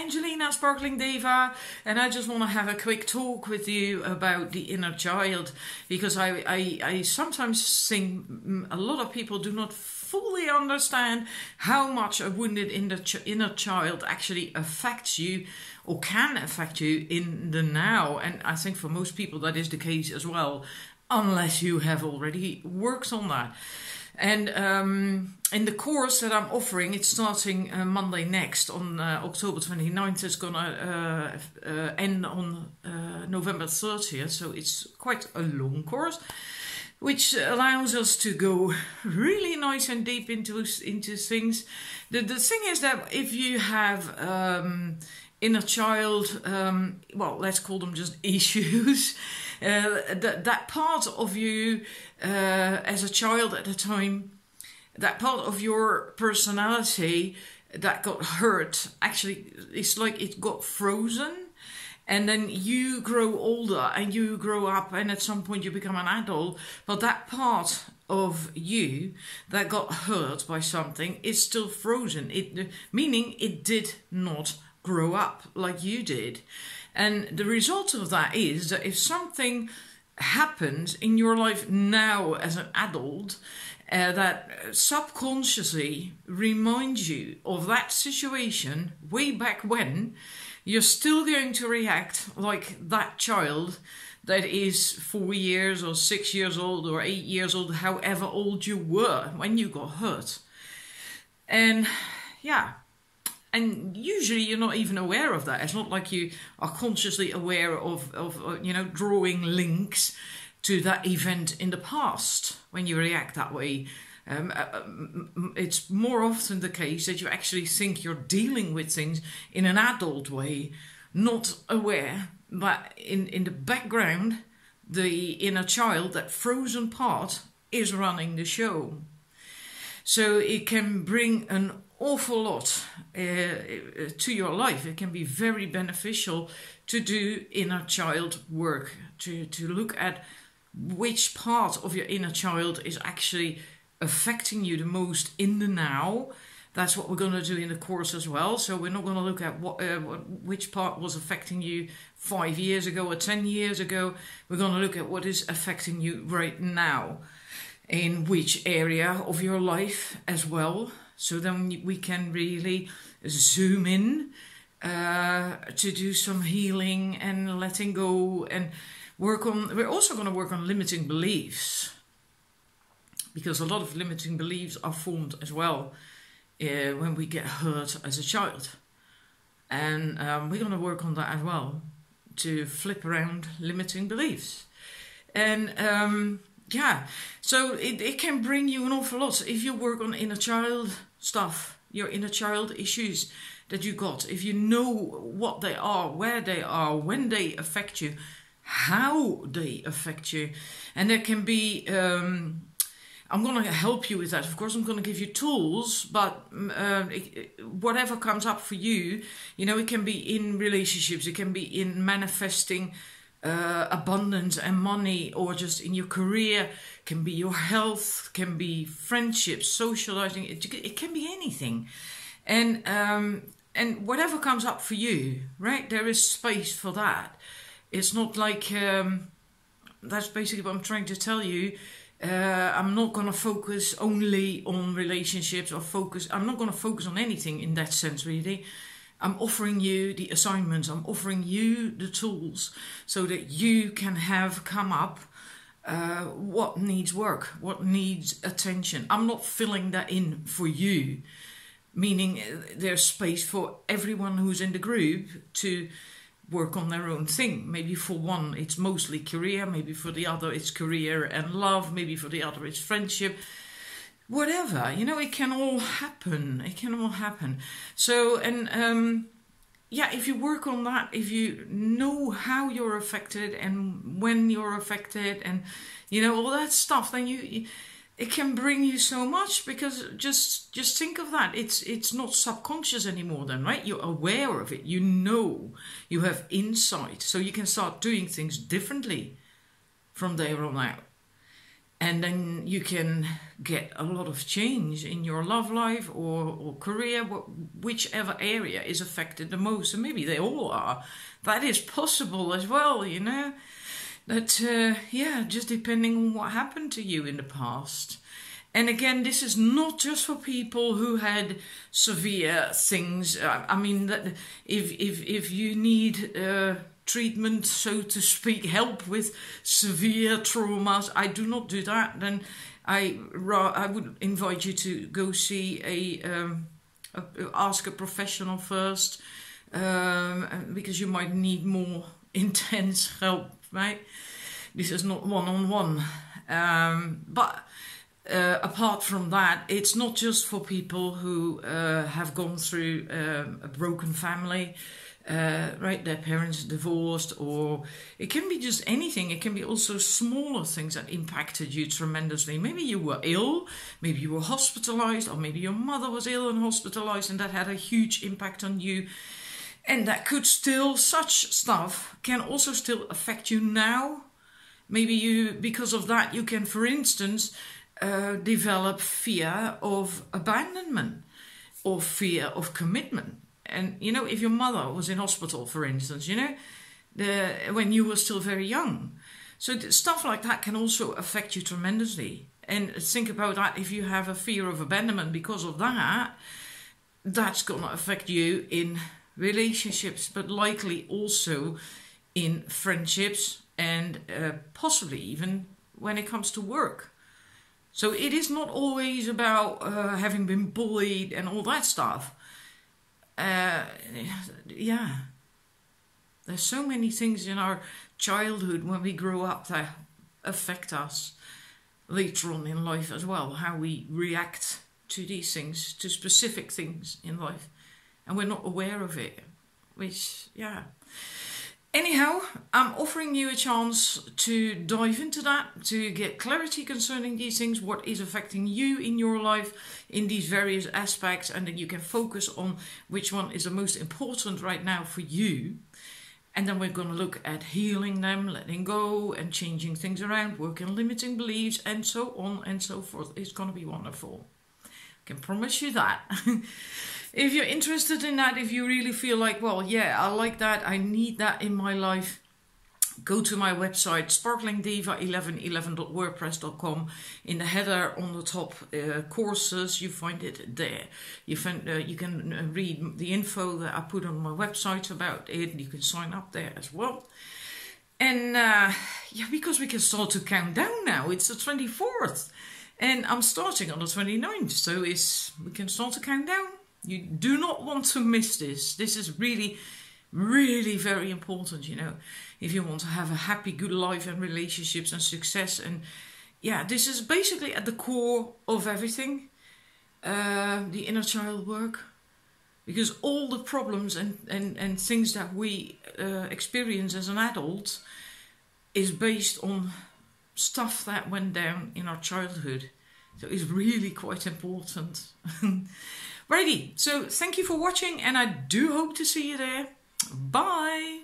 Angelina, Sparkling Diva, and I just want to have a quick talk with you about the inner child, because I sometimes think a lot of people do not fully understand how much a wounded inner child actually affects you or can affect you in the now. And I think for most people that is the case as well, unless you have already worked on that. And in the course that I'm offering, it's starting Monday next on October 29th. It's going to end on November 30th. So it's quite a long course, which allows us to go really nice and deep into things. The thing is that if you have inner child, well, let's call them just issues, that part of you as a child at the time, that part of your personality that got hurt, actually it's like it got frozen, and then you grow older and you grow up and at some point you become an adult, but that part of you that got hurt by something is still frozen, meaning it did not grow up like you did. And the result of that is that if something happens in your life now as an adult that subconsciously reminds you of that situation way back when, you're still going to react like that child that is 4 years or 6 years old or 8 years old, however old you were when you got hurt. And yeah. And usually you're not even aware of that. It's not like you are consciously aware of drawing links to that event in the past when you react that way. It's more often the case that you actually think you're dealing with things in an adult way, not aware that in the background, the inner child, that frozen part, is running the show. So it can bring an awful lot to your life. It can be very beneficial to do inner child work, to look at which part of your inner child is actually affecting you the most in the now. That's what we're going to do in the course as well. So we're not going to look at which part was affecting you 5 years ago or 10 years ago. We're going to look at what is affecting you right now, in which area of your life as well. So then we can really zoom in to do some healing and letting go, and we're also going to work on limiting beliefs, because a lot of limiting beliefs are formed as well when we get hurt as a child. And we're going to work on that as well, to flip around limiting beliefs. And yeah, so it can bring you an awful lot if you work on inner child stuff, your inner child issues that you got. If you know what they are, where they are, when they affect you, how they affect you. And there can be, I'm going to help you with that. Of course, I'm going to give you tools, but whatever comes up for you, it can be in relationships, it can be in manifesting abundance and money, or just in your career, can be your health, can be friendships, socializing, it can be anything. And whatever comes up for you, right, there is space for that. It's not like, that's basically what I'm trying to tell you. I'm not going to focus only on relationships, I'm not going to focus on anything in that sense, really. I'm offering you the assignments, I'm offering you the tools so that you can come up what needs work, what needs attention. I'm not filling that in for you, meaning there's space for everyone who's in the group to work on their own thing. Maybe for one it's mostly career, maybe for the other it's career and love, maybe for the other it's friendship. Whatever, it can all happen. It can all happen. So, and yeah, if you work on that, if you know how you're affected and when you're affected and, all that stuff, then it can bring you so much, because just think of that. It's not subconscious anymore then, right? You're aware of it. You have insight. So you can start doing things differently from there on out. And then you can get a lot of change in your love life or career, whichever area is affected the most. And maybe they all are. That is possible as well, you know. That, yeah, just depending on what happened to you in the past. And again, this is not just for people who had severe things. I mean, that if you need treatment, so to speak, help with severe traumas, I do not do that. Then I would invite you to go see ask a professional first, because you might need more intense help, right? This is not one-on-one. But apart from that, it's not just for people who have gone through a broken family, right? Their parents divorced, or it can be just anything. It can be also smaller things that impacted you tremendously. Maybe you were ill, maybe you were hospitalized, or maybe your mother was ill and hospitalized, and that had a huge impact on you. And that could still, such stuff can also still affect you now. Maybe you, because of that, you can, for instance, develop fear of abandonment or fear of commitment. And, you know, if your mother was in hospital, for instance, you know, when you were still very young. So stuff like that can also affect you tremendously. And think about that. If you have a fear of abandonment because of that, that's going to affect you in relationships, but likely also in friendships and possibly even when it comes to work. So it is not always about having been bullied and all that stuff. Yeah, there's so many things in our childhood when we grow up that affect us later on in life as well, how we react to these things, to specific things in life, and we're not aware of it, which, yeah. Anyhow, I'm offering you a chance to dive into that, to get clarity concerning these things, what is affecting you in your life in these various aspects, and then you can focus on which one is the most important right now for you. And then we're going to look at healing them, letting go and changing things around, working limiting beliefs, and so on and so forth. It's going to be wonderful. I can promise you that. If you're interested in that, if you really feel like, well, yeah, I like that, I need that in my life, go to my website, sparklingdiva1111.wordpress.com. In the header on the top, courses, you find it there. You can read the info that I put on my website about it. You can sign up there as well. And yeah, because we can start to count down now. It's the 24th. And I'm starting on the 29th. So we can start to count down. You do not want to miss this. This is really, really very important, you know, if you want to have a happy, good life and relationships and success. And yeah, this is basically at the core of everything, the inner child work. Because all the problems and things that we experience as an adult is based on stuff that went down in our childhood. So it's really quite important. Righty, so thank you for watching, and I do hope to see you there. Bye!